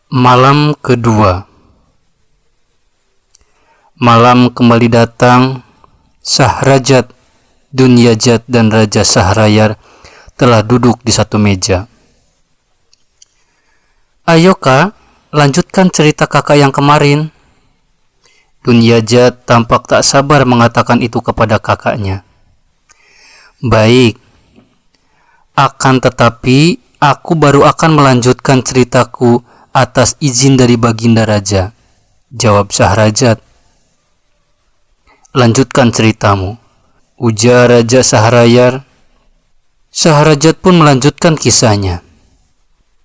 Malam kedua. Malam kembali datang. Sahrajat, Dunyajat, dan Raja Sahrayar telah duduk di satu meja. "Ayo kak, lanjutkan cerita kakak yang kemarin." Dunyajat tampak tak sabar mengatakan itu kepada kakaknya. "Baik, akan tetapi aku baru akan melanjutkan ceritaku atas izin dari Baginda Raja," jawab Sahrajat. "Lanjutkan ceritamu," ujar Raja Sahrayar. Sahrajat pun melanjutkan kisahnya.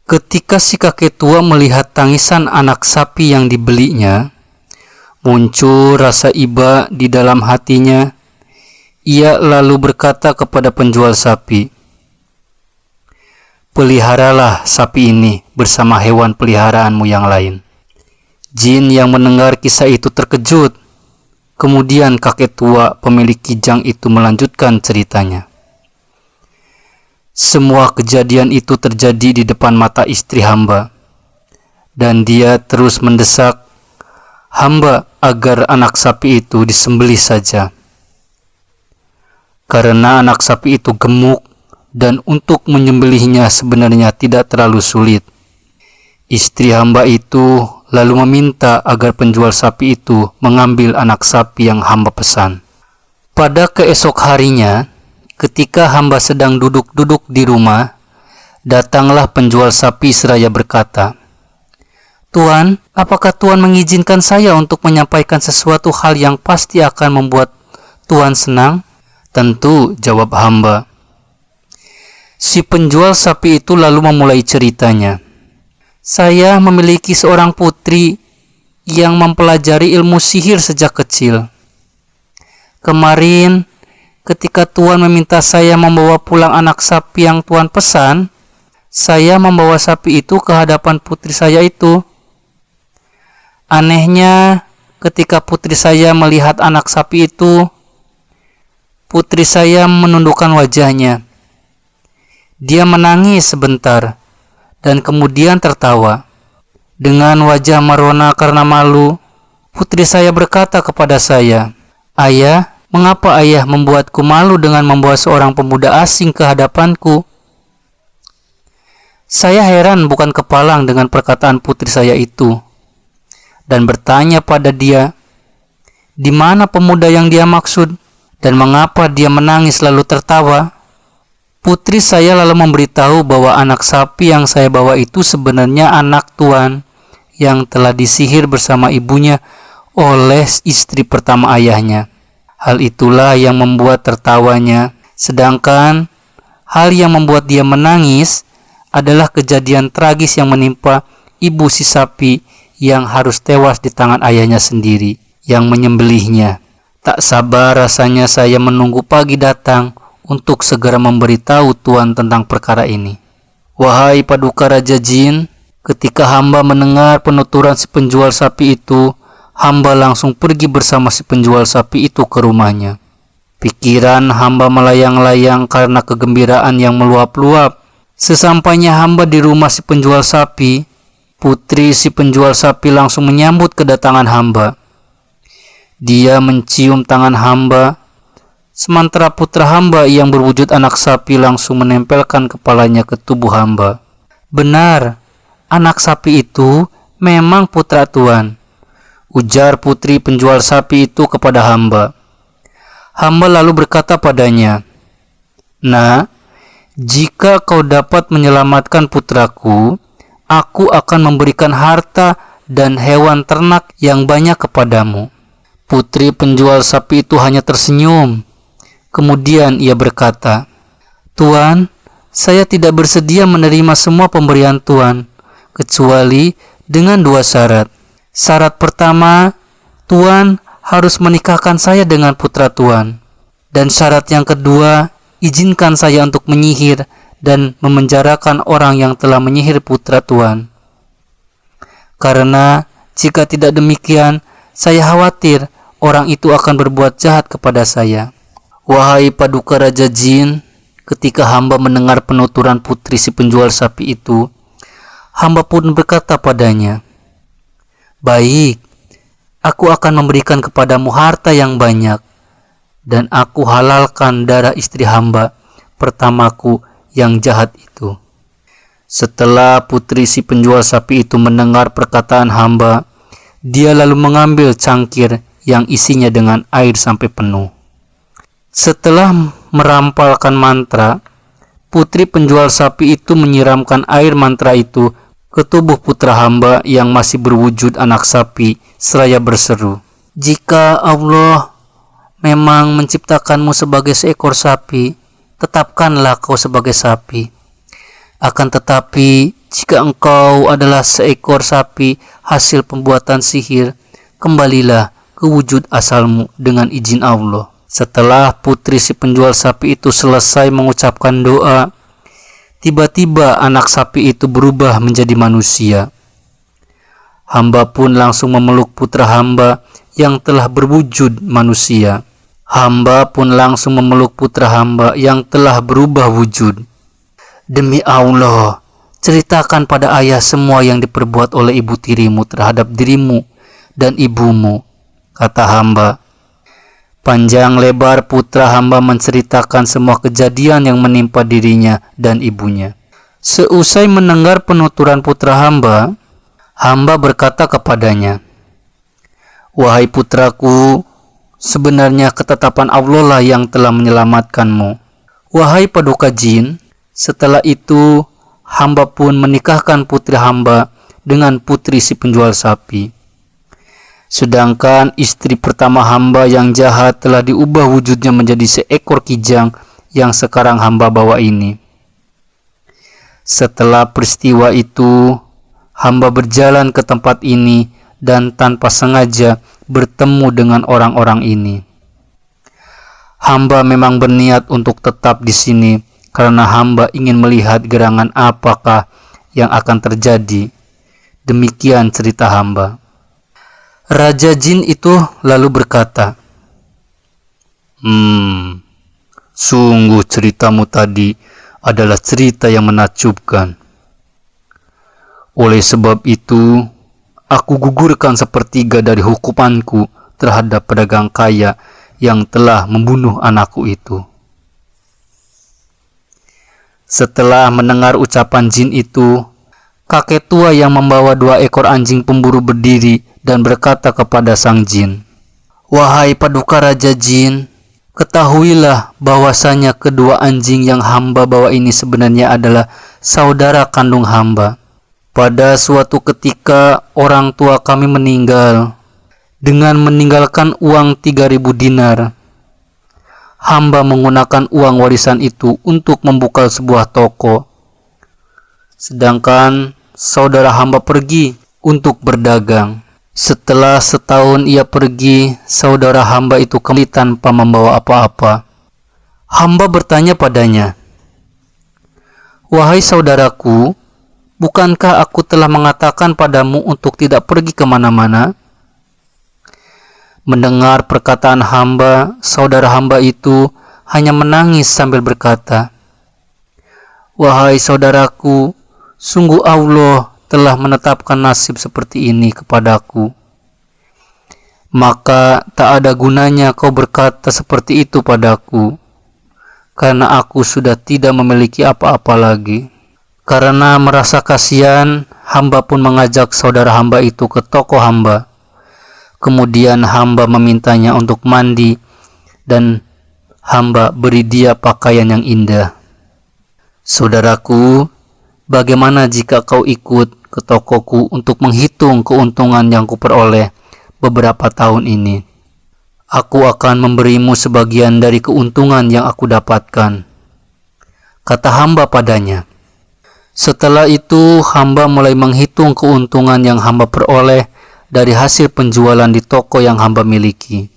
Ketika si kakek tua melihat tangisan anak sapi yang dibelinya, muncul rasa iba di dalam hatinya. Ia lalu berkata kepada penjual sapi, "Peliharalah sapi ini bersama hewan peliharaanmu yang lain." Jin yang mendengar kisah itu terkejut. Kemudian kakek tua pemilik kijang itu melanjutkan ceritanya. Semua kejadian itu terjadi di depan mata istri hamba, dan dia terus mendesak hamba agar anak sapi itu disembelih saja. Karena anak sapi itu gemuk, dan untuk menyembelihnya sebenarnya tidak terlalu sulit. Istri hamba itu lalu meminta agar penjual sapi itu mengambil anak sapi yang hamba pesan. Pada keesok harinya, ketika hamba sedang duduk-duduk di rumah, datanglah penjual sapi seraya berkata, "Tuan, apakah Tuan mengizinkan saya untuk menyampaikan sesuatu hal yang pasti akan membuat Tuan senang?" "Tentu," jawab hamba. Si penjual sapi itu lalu memulai ceritanya. "Saya memiliki seorang putri yang mempelajari ilmu sihir sejak kecil. Kemarin, ketika Tuan meminta saya membawa pulang anak sapi yang Tuan pesan, saya membawa sapi itu ke hadapan putri saya itu. Anehnya, ketika putri saya melihat anak sapi itu, putri saya menundukkan wajahnya. Dia menangis sebentar dan kemudian tertawa. Dengan wajah merona karena malu, putri saya berkata kepada saya, 'Ayah, mengapa ayah membuatku malu dengan membawa seorang pemuda asing ke hadapanku?' Saya heran bukan kepalang dengan perkataan putri saya itu, dan bertanya pada dia, di mana pemuda yang dia maksud, dan mengapa dia menangis lalu tertawa. Putri saya lalu memberitahu bahwa anak sapi yang saya bawa itu sebenarnya anak Tuan yang telah disihir bersama ibunya oleh istri pertama ayahnya. Hal itulah yang membuat tertawanya, sedangkan hal yang membuat dia menangis adalah kejadian tragis yang menimpa ibu si sapi yang harus tewas di tangan ayahnya sendiri yang menyembelihnya. Tak sabar rasanya saya menunggu pagi datang untuk segera memberitahu Tuan tentang perkara ini. Wahai Paduka Raja Jin, ketika hamba mendengar penuturan si penjual sapi itu, hamba langsung pergi bersama si penjual sapi itu ke rumahnya. Pikiran hamba melayang-layang karena kegembiraan yang meluap-luap. Sesampainya hamba di rumah si penjual sapi, putri si penjual sapi langsung menyambut kedatangan hamba. Dia mencium tangan hamba, sementara putra hamba yang berwujud anak sapi langsung menempelkan kepalanya ke tubuh hamba. "Benar, anak sapi itu memang putra Tuan," ujar putri penjual sapi itu kepada hamba. Hamba lalu berkata padanya, "Nah, jika kau dapat menyelamatkan putraku, aku akan memberikan harta dan hewan ternak yang banyak kepadamu." Putri penjual sapi itu hanya tersenyum. Kemudian ia berkata, "Tuan, saya tidak bersedia menerima semua pemberian Tuan, kecuali dengan 2 syarat. Syarat pertama, Tuan harus menikahkan saya dengan putra Tuan. Dan syarat yang kedua, izinkan saya untuk menyihir dan memenjarakan orang yang telah menyihir putra Tuan. Karena jika tidak demikian, saya khawatir orang itu akan berbuat jahat kepada saya." Wahai Paduka Raja Jin, ketika hamba mendengar penuturan putri si penjual sapi itu, Hamba pun berkata padanya, "Baik, aku akan memberikan kepadamu harta yang banyak, dan aku halalkan darah istri hamba pertamaku yang jahat itu." Setelah putri si penjual sapi itu mendengar perkataan hamba, dia lalu mengambil cangkir yang isinya dengan air sampai penuh. Setelah merampalkan mantra, putri penjual sapi itu menyiramkan air mantra itu ke tubuh putra hamba yang masih berwujud anak sapi seraya berseru, "Jika Allah memang menciptakanmu sebagai seekor sapi, tetapkanlah kau sebagai sapi. Akan tetapi, jika engkau adalah seekor sapi hasil pembuatan sihir, kembalilah ke wujud asalmu dengan izin Allah." Setelah putri si penjual sapi itu selesai mengucapkan doa, tiba-tiba anak sapi itu berubah menjadi manusia. Hamba pun langsung memeluk putra hamba yang telah berwujud manusia. Hamba pun langsung memeluk putra hamba yang telah berubah wujud. "Demi Allah, ceritakan pada ayah semua yang diperbuat oleh ibu tirimu terhadap dirimu dan ibumu," kata hamba. Panjang lebar putra hamba menceritakan semua kejadian yang menimpa dirinya dan ibunya. Seusai mendengar penuturan putra hamba, hamba berkata kepadanya, "Wahai putraku, sebenarnya ketetapan Allah lah yang telah menyelamatkanmu. Wahai paduka jin." Setelah itu, hamba pun menikahkan putri hamba dengan putri si penjual sapi. Sedangkan istri pertama hamba yang jahat telah diubah wujudnya menjadi seekor kijang yang sekarang hamba bawa ini. Setelah peristiwa itu, hamba berjalan ke tempat ini dan tanpa sengaja bertemu dengan orang-orang ini. Hamba memang berniat untuk tetap di sini karena hamba ingin melihat gerangan apakah yang akan terjadi. Demikian cerita hamba. Raja jin itu lalu berkata, Sungguh ceritamu tadi adalah cerita yang menakjubkan. Oleh sebab itu, aku gugurkan sepertiga dari hukumanku terhadap pedagang kaya yang telah membunuh anakku itu." Setelah mendengar ucapan jin itu, kakek tua yang membawa 2 ekor anjing pemburu berdiri dan berkata kepada sang jin, "Wahai paduka raja jin, ketahuilah bahwasanya kedua anjing yang hamba bawa ini sebenarnya adalah saudara kandung hamba. Pada suatu ketika orang tua kami meninggal dengan meninggalkan uang 3.000 dinar. Hamba menggunakan uang warisan itu untuk membuka sebuah toko. Sedangkan saudara hamba pergi untuk berdagang. Setelah setahun ia pergi, saudara hamba itu kembali tanpa membawa apa-apa. Hamba bertanya padanya, "Wahai saudaraku, bukankah aku telah mengatakan padamu untuk tidak pergi kemana-mana?" Mendengar perkataan hamba, saudara hamba itu hanya menangis sambil berkata, "Wahai saudaraku, sungguh Allah telah menetapkan nasib seperti ini kepadaku. Maka tak ada gunanya kau berkata seperti itu padaku, karena aku sudah tidak memiliki apa-apa lagi." Karena merasa kasihan, hamba pun mengajak saudara hamba itu ke toko hamba. Kemudian hamba memintanya untuk mandi dan hamba beri dia pakaian yang indah. "Saudaraku, bagaimana jika kau ikut ke tokoku untuk menghitung keuntungan yang kuperoleh beberapa tahun ini? Aku akan memberimu sebagian dari keuntungan yang aku dapatkan," kata hamba padanya. Setelah itu hamba mulai menghitung keuntungan yang hamba peroleh dari hasil penjualan di toko yang hamba miliki.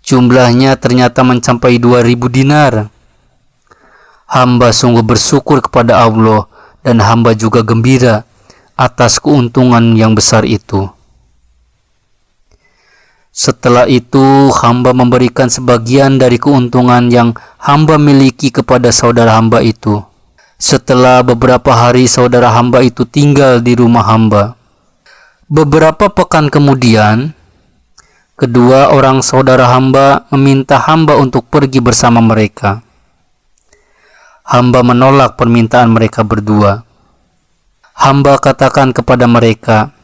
Jumlahnya ternyata mencapai 2.000 dinar. Hamba sungguh bersyukur kepada Allah dan hamba juga gembira atas keuntungan yang besar itu. Setelah itu, hamba memberikan sebagian dari keuntungan yang hamba miliki kepada saudara hamba itu. Setelah beberapa hari saudara hamba itu tinggal di rumah hamba. Beberapa pekan kemudian, kedua orang saudara hamba meminta hamba untuk pergi bersama mereka. Hamba menolak permintaan mereka berdua. Hamba katakan kepada mereka,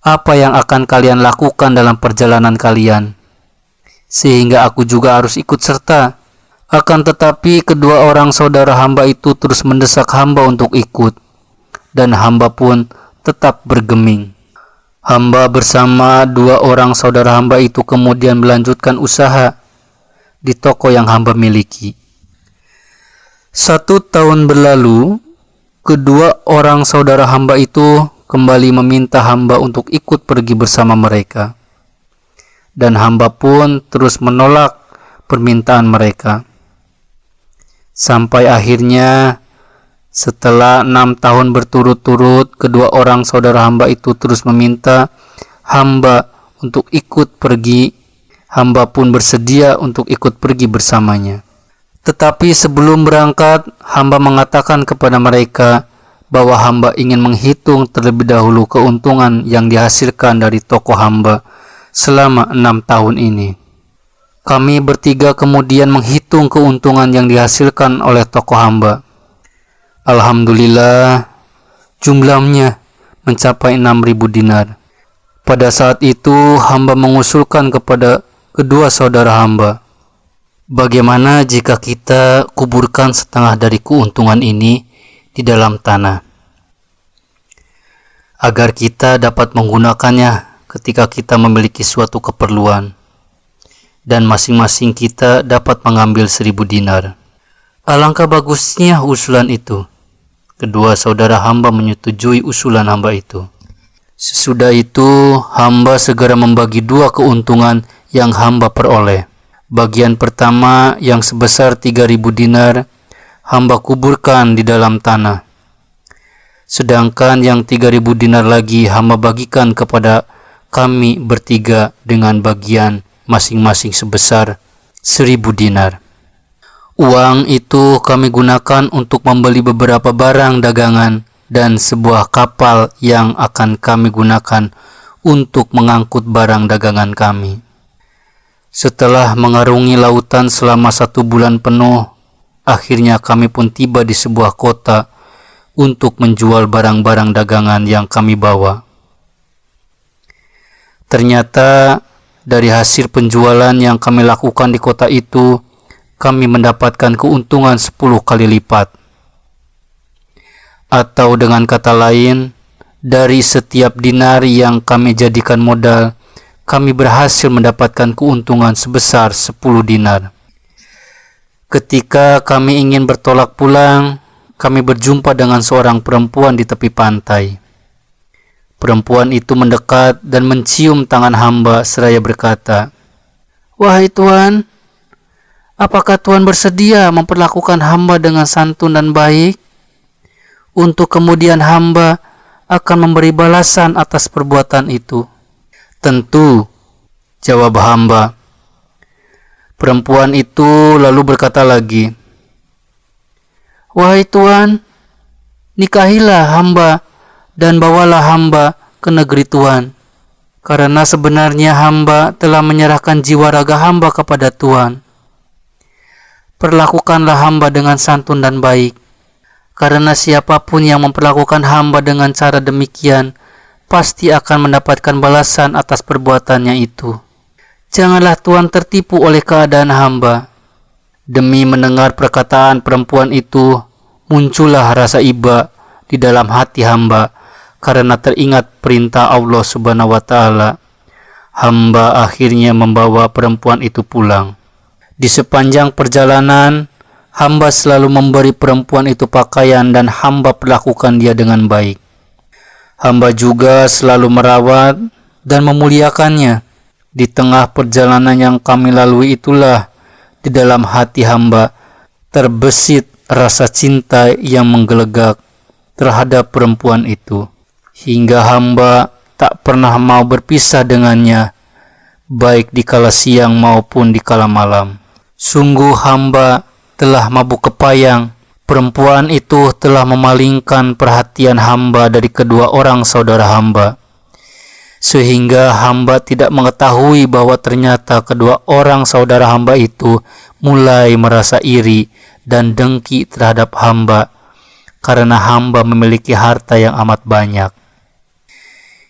"Apa yang akan kalian lakukan dalam perjalanan kalian? Sehingga aku juga harus ikut serta." Akan tetapi kedua orang saudara hamba itu terus mendesak hamba untuk ikut, dan hamba pun tetap bergeming. Hamba bersama dua orang saudara hamba itu kemudian melanjutkan usaha di toko yang hamba miliki. 1 tahun berlalu, kedua orang saudara hamba itu kembali meminta hamba untuk ikut pergi bersama mereka, dan hamba pun terus menolak permintaan mereka. Sampai akhirnya setelah 6 tahun berturut-turut, kedua orang saudara hamba itu terus meminta hamba untuk ikut pergi. Hamba pun bersedia untuk ikut pergi bersamanya. Tetapi sebelum berangkat, hamba mengatakan kepada mereka bahwa hamba ingin menghitung terlebih dahulu keuntungan yang dihasilkan dari toko hamba selama 6 tahun ini. Kami bertiga kemudian menghitung keuntungan yang dihasilkan oleh toko hamba. Alhamdulillah, jumlahnya mencapai 6.000 dinar. Pada saat itu, hamba mengusulkan kepada kedua saudara hamba, bagaimana jika kita kuburkan setengah dari keuntungan ini di dalam tanah, agar kita dapat menggunakannya ketika kita memiliki suatu keperluan, dan masing-masing kita dapat mengambil 1.000 dinar. Alangkah bagusnya usulan itu. Kedua saudara hamba menyetujui usulan hamba itu. Sesudah itu, hamba segera membagi dua keuntungan yang hamba peroleh. Bagian pertama yang sebesar 3.000 dinar, hamba kuburkan di dalam tanah. Sedangkan yang 3.000 dinar lagi hamba bagikan kepada kami bertiga dengan bagian masing-masing sebesar 1.000 dinar. Uang itu kami gunakan untuk membeli beberapa barang dagangan dan sebuah kapal yang akan kami gunakan untuk mengangkut barang dagangan kami. Setelah mengarungi lautan selama 1 bulan penuh, akhirnya kami pun tiba di sebuah kota untuk menjual barang-barang dagangan yang kami bawa. Ternyata dari hasil penjualan yang kami lakukan di kota itu, kami mendapatkan keuntungan 10 kali lipat. Atau dengan kata lain, dari setiap dinar yang kami jadikan modal, kami berhasil mendapatkan keuntungan sebesar 10 dinar. Ketika kami ingin bertolak pulang, kami berjumpa dengan seorang perempuan di tepi pantai. Perempuan itu mendekat dan mencium tangan hamba seraya berkata, "Wahai Tuan, apakah Tuan bersedia memperlakukan hamba dengan santun dan baik? Untuk kemudian hamba akan memberi balasan atas perbuatan itu." "Tentu," jawab hamba. Perempuan itu lalu berkata lagi, "Wahai Tuan, nikahilah hamba dan bawalah hamba ke negeri Tuan, karena sebenarnya hamba telah menyerahkan jiwa raga hamba kepada Tuan. Perlakukanlah hamba dengan santun dan baik, karena siapapun yang memperlakukan hamba dengan cara demikian pasti akan mendapatkan balasan atas perbuatannya itu. Janganlah Tuan tertipu oleh keadaan hamba." Demi mendengar perkataan perempuan itu, muncullah rasa iba di dalam hati hamba karena teringat perintah Allah Subhanahu wa Ta'ala. Hamba akhirnya membawa perempuan itu pulang. Di sepanjang perjalanan, hamba selalu memberi perempuan itu pakaian dan hamba perlakukan dia dengan baik. Hamba juga selalu merawat dan memuliakannya. Di tengah perjalanan yang kami lalui itulah di dalam hati hamba terbesit rasa cinta yang menggelegak terhadap perempuan itu, hingga hamba tak pernah mau berpisah dengannya, baik di kala siang maupun di kala malam. Sungguh hamba telah mabuk kepayang Perempuan itu telah memalingkan perhatian hamba dari kedua orang saudara hamba, sehingga hamba tidak mengetahui bahwa ternyata kedua orang saudara hamba itu mulai merasa iri dan dengki terhadap hamba karena hamba memiliki harta yang amat banyak.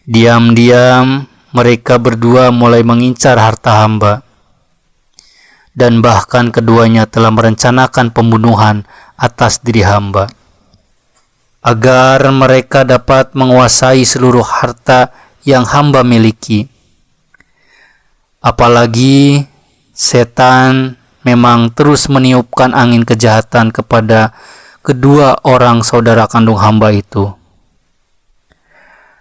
Diam-diam mereka berdua mulai mengincar harta hamba, dan bahkan keduanya telah merencanakan pembunuhan atas diri hamba agar mereka dapat menguasai seluruh harta yang hamba miliki. Apalagi setan memang terus meniupkan angin kejahatan kepada kedua orang saudara kandung hamba itu.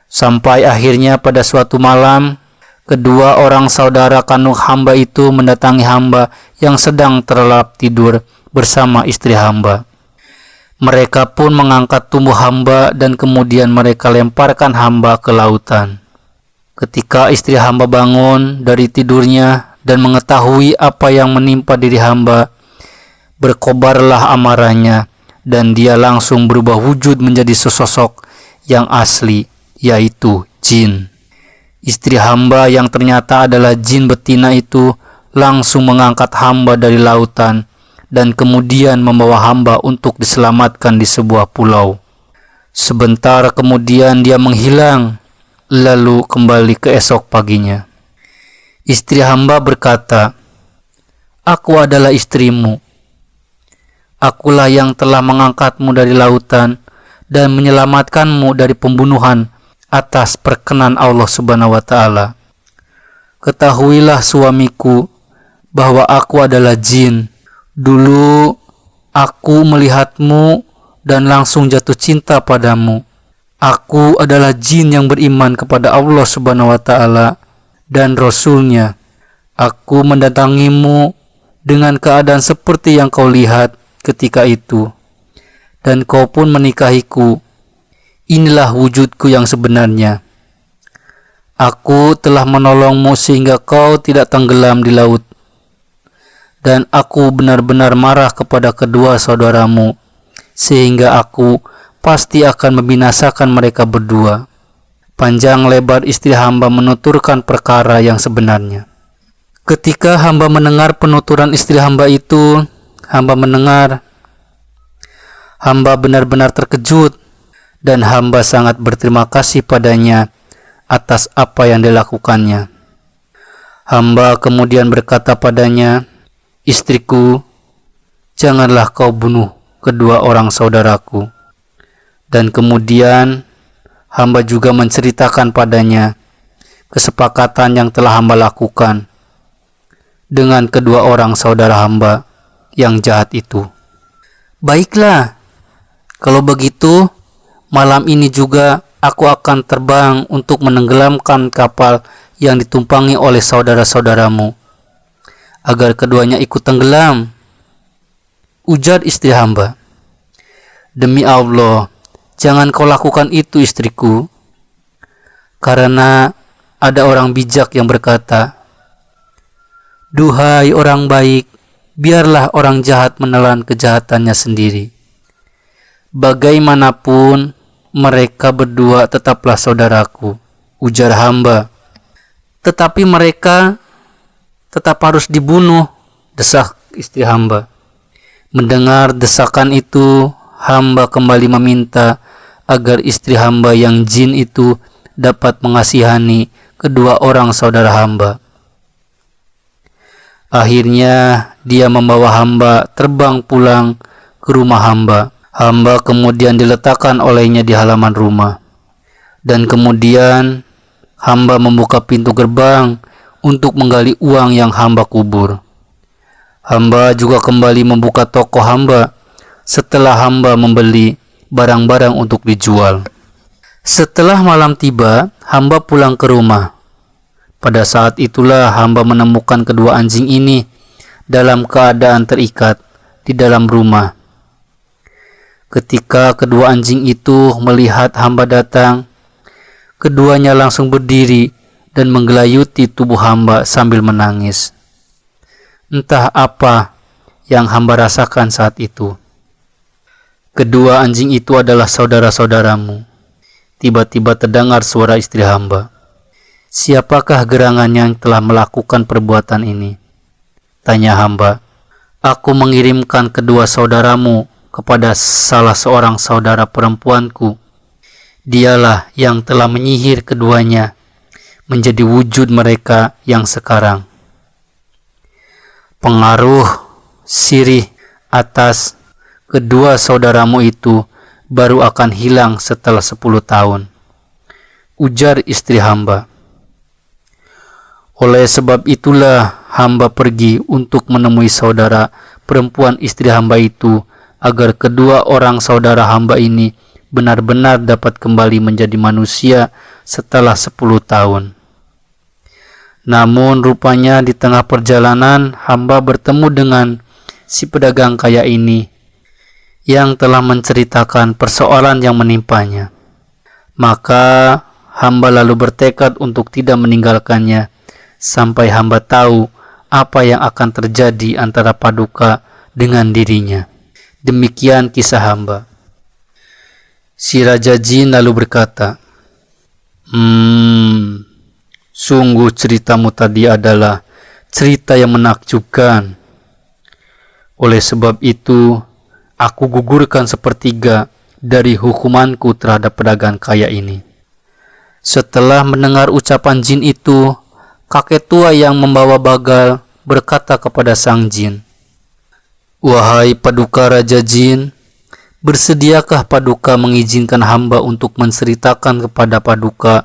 Sampai akhirnya pada suatu malam, kedua orang saudara kandung hamba itu mendatangi hamba yang sedang terlelap tidur bersama istri hamba. Mereka pun mengangkat tubuh hamba dan kemudian mereka lemparkan hamba ke lautan. Ketika istri hamba bangun dari tidurnya dan mengetahui apa yang menimpa diri hamba, berkobarlah amarahnya dan dia langsung berubah wujud menjadi sesosok yang asli, yaitu jin. Istri hamba yang ternyata adalah jin betina itu langsung mengangkat hamba dari lautan dan kemudian membawa hamba untuk diselamatkan di sebuah pulau. Sebentar kemudian dia menghilang, lalu kembali ke esok paginya. Istri hamba berkata, "Aku adalah istrimu. Akulah yang telah mengangkatmu dari lautan dan menyelamatkanmu dari pembunuhan atas perkenan Allah Subhanahu wa Ta'ala. Ketahuilah suamiku bahwa aku adalah jin. Dulu aku melihatmu dan langsung jatuh cinta padamu. Aku adalah jin yang beriman kepada Allah Subhanahu wa Ta'ala dan Rasul-Nya. Aku mendatangimu dengan keadaan seperti yang kau lihat ketika itu, dan kau pun menikahiku. Inilah wujudku yang sebenarnya. Aku telah menolongmu sehingga kau tidak tenggelam di laut. Dan aku benar-benar marah kepada kedua saudaramu, sehingga aku pasti akan membinasakan mereka berdua." Panjang lebar istri hamba menuturkan perkara yang sebenarnya. Ketika hamba mendengar penuturan istri hamba itu, hamba benar-benar terkejut dan hamba sangat berterima kasih padanya atas apa yang dilakukannya. Hamba kemudian berkata padanya, "Istriku, janganlah kau bunuh kedua orang saudaraku." Dan kemudian hamba juga menceritakan padanya kesepakatan yang telah hamba lakukan dengan kedua orang saudara hamba yang jahat itu. "Baiklah, kalau begitu malam ini juga aku akan terbang untuk menenggelamkan kapal yang ditumpangi oleh saudara-saudaramu, agar keduanya ikut tenggelam," ujar istri hamba. "Demi Allah, jangan kau lakukan itu istriku, karena ada orang bijak yang berkata, 'Duhai orang baik, biarlah orang jahat menelan kejahatannya sendiri. Bagaimanapun mereka berdua tetaplah saudaraku,' ujar hamba. "Tetapi mereka tetap harus dibunuh," desak istri hamba. Mendengar desakan itu, hamba kembali meminta agar istri hamba yang jin itu dapat mengasihani kedua orang saudara hamba. Akhirnya dia membawa hamba terbang pulang ke rumah hamba. Hamba kemudian diletakkan olehnya di halaman rumah. Dan kemudian hamba membuka pintu gerbang untuk menggali uang yang hamba kubur. Hamba juga kembali membuka toko hamba setelah hamba membeli barang-barang untuk dijual. Setelah malam tiba, hamba pulang ke rumah. Pada saat itulah hamba menemukan kedua anjing ini dalam keadaan terikat di dalam rumah. Ketika kedua anjing itu melihat hamba datang, keduanya langsung berdiri dan menggelayuti tubuh hamba sambil menangis. Entah apa yang hamba rasakan saat itu. Kedua anjing itu adalah saudara-saudaramu. Tiba-tiba terdengar suara istri hamba. Siapakah gerangannya yang telah melakukan perbuatan ini? Tanya hamba. Aku mengirimkan kedua saudaramu kepada salah seorang saudara perempuanku. Dialah yang telah menyihir keduanya menjadi wujud mereka yang sekarang. Pengaruh sirih atas kedua saudaramu itu baru akan hilang setelah 10 tahun. Ujar istri hamba. Oleh sebab itulah hamba pergi untuk menemui saudara perempuan istri hamba itu, agar kedua orang saudara hamba ini benar-benar dapat kembali menjadi manusia setelah 10 tahun. Namun rupanya di tengah perjalanan hamba bertemu dengan si pedagang kaya ini yang telah menceritakan persoalan yang menimpanya. Maka hamba lalu bertekad untuk tidak meninggalkannya sampai hamba tahu apa yang akan terjadi antara Paduka dengan dirinya. Demikian kisah hamba. Si Raja Jin lalu berkata, sungguh ceritamu tadi adalah cerita yang menakjubkan. Oleh sebab itu, aku gugurkan sepertiga dari hukumanku terhadap pedagang kaya ini. Setelah mendengar ucapan jin itu, kakek tua yang membawa bagal berkata kepada sang jin, Wahai Paduka Raja Jin, bersediakah Paduka mengizinkan hamba untuk menceritakan kepada Paduka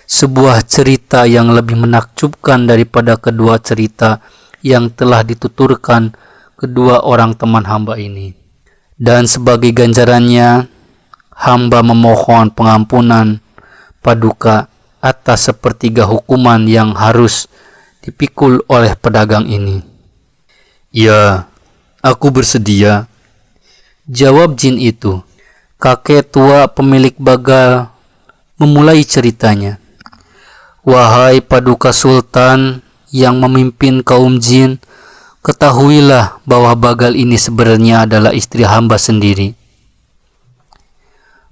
sebuah cerita yang lebih menakjubkan daripada kedua cerita yang telah dituturkan kedua orang teman hamba ini? Dan sebagai ganjarannya, hamba memohon pengampunan Paduka atas sepertiga hukuman yang harus dipikul oleh pedagang ini. Ya, aku bersedia, jawab jin itu. Kakek tua pemilik bagal memulai ceritanya. Wahai Paduka Sultan yang memimpin kaum jin, ketahuilah bahwa bagal ini sebenarnya adalah istri hamba sendiri.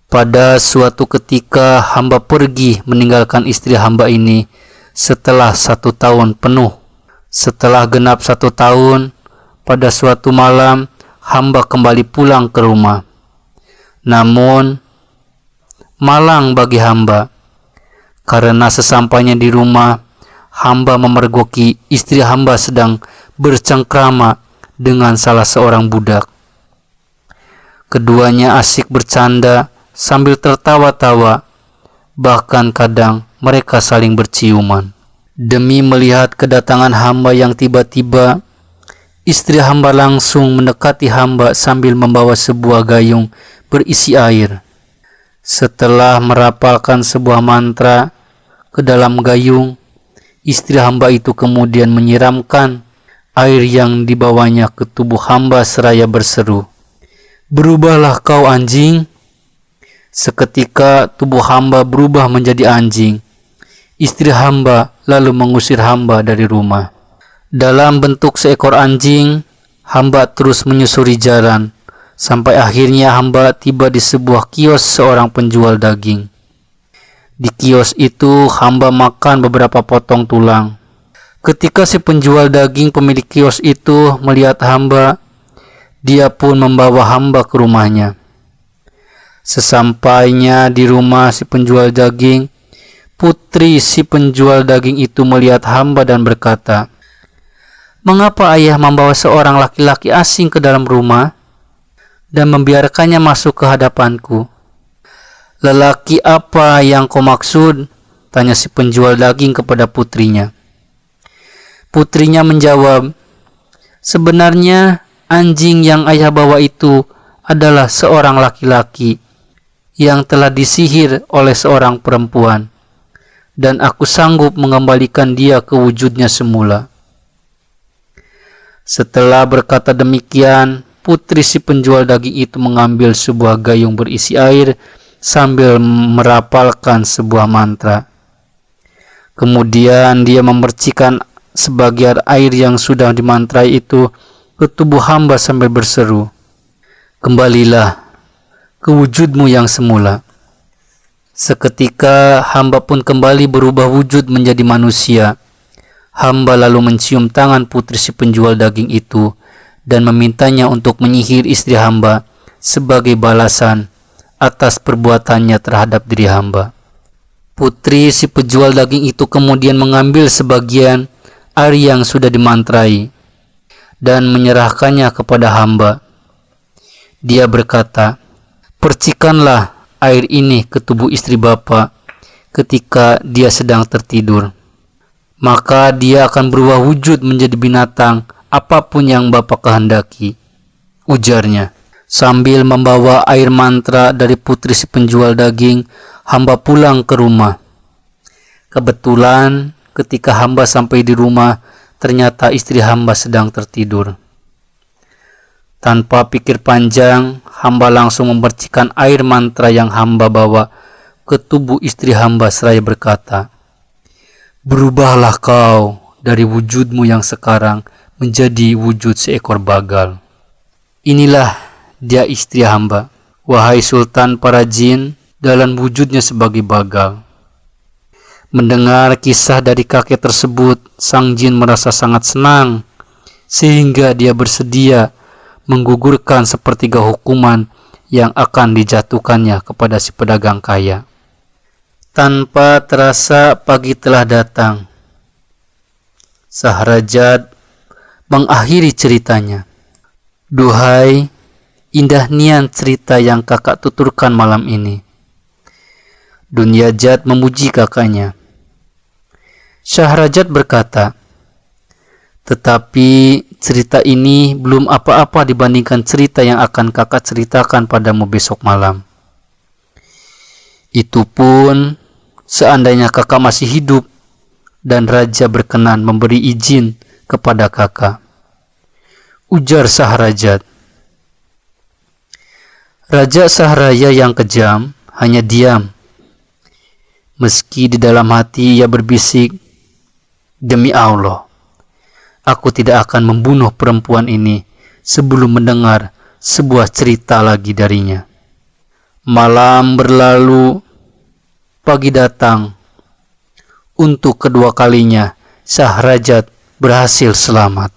Pada suatu ketika hamba pergi meninggalkan istri hamba ini setelah 1 tahun penuh. Setelah genap 1 tahun, pada suatu malam hamba kembali pulang ke rumah. Namun malang bagi hamba, karena sesampainya di rumah, hamba memergoki istri hamba sedang bercengkrama dengan salah seorang budak. Keduanya asik bercanda sambil tertawa-tawa, bahkan kadang mereka saling berciuman. Demi melihat kedatangan hamba yang tiba-tiba, istri hamba langsung mendekati hamba sambil membawa sebuah gayung berisi air. Setelah merapalkan sebuah mantra ke dalam gayung, istri hamba itu kemudian menyiramkan air yang dibawanya ke tubuh hamba seraya berseru, "Berubahlah kau anjing." Seketika tubuh hamba berubah menjadi anjing. Istri hamba lalu mengusir hamba dari rumah. Dalam bentuk seekor anjing, hamba terus menyusuri jalan, sampai akhirnya hamba tiba di sebuah kios seorang penjual daging. Di kios itu hamba makan beberapa potong tulang. Ketika si penjual daging pemilik kios itu melihat hamba, dia pun membawa hamba ke rumahnya. Sesampainya di rumah si penjual daging, putri si penjual daging itu melihat hamba dan berkata, "Mengapa ayah membawa seorang laki-laki asing ke dalam rumah dan membiarkannya masuk ke hadapanku?" "Lelaki apa yang kau maksud?" tanya si penjual daging kepada putrinya. Putrinya menjawab, "Sebenarnya anjing yang ayah bawa itu adalah seorang laki-laki yang telah disihir oleh seorang perempuan, dan aku sanggup mengembalikan dia ke wujudnya semula." Setelah berkata demikian, putri si penjual daging itu mengambil sebuah gayung berisi air sambil merapalkan sebuah mantra. Kemudian dia memercikan sebagian air yang sudah dimantrai itu ke tubuh hamba sambil berseru, "Kembalilah ke wujudmu yang semula. Seketika hamba pun kembali berubah wujud menjadi manusia. Hamba lalu mencium tangan putri si penjual daging itu dan memintanya untuk menyihir istri hamba sebagai balasan atas perbuatannya terhadap diri hamba. Putri si penjual daging itu kemudian mengambil sebagian air yang sudah dimantrai dan menyerahkannya kepada hamba. Dia berkata, "Percikanlah air ini ke tubuh istri Bapak ketika dia sedang tertidur. Maka dia akan berubah wujud menjadi binatang apapun yang Bapak kehendaki," ujarnya. Sambil membawa air mantra dari putri si penjual daging, hamba pulang ke rumah. Kebetulan ketika hamba sampai di rumah, ternyata istri hamba sedang tertidur. Tanpa pikir panjang, hamba langsung memercikan air mantra yang hamba bawa ke tubuh istri hamba seraya berkata, "Berubahlah kau dari wujudmu yang sekarang menjadi wujud seekor bagal." Inilah dia istri hamba, wahai Sultan para jin, dalam wujudnya sebagai bagal. Mendengar kisah dari kakek tersebut, sang jin merasa sangat senang, sehingga dia bersedia menggugurkan sepertiga hukuman yang akan dijatuhkannya kepada si pedagang kaya. Tanpa terasa pagi telah datang. Sahrajad mengakhiri ceritanya. "Duhai indah nian cerita yang kakak tuturkan malam ini." Dunyajat memuji kakaknya. Sahrajad berkata, "Tetapi cerita ini belum apa-apa dibandingkan cerita yang akan kakak ceritakan padamu besok malam. Itu pun seandainya kakak masih hidup dan raja berkenan memberi izin kepada kakak," ujar Sahrajad. Raja Sahraya yang kejam hanya diam. Meski di dalam hati ia berbisik, "Demi Allah, aku tidak akan membunuh perempuan ini sebelum mendengar sebuah cerita lagi darinya." Malam berlalu, pagi datang. Untuk kedua kalinya, Sahrajad berhasil selamat.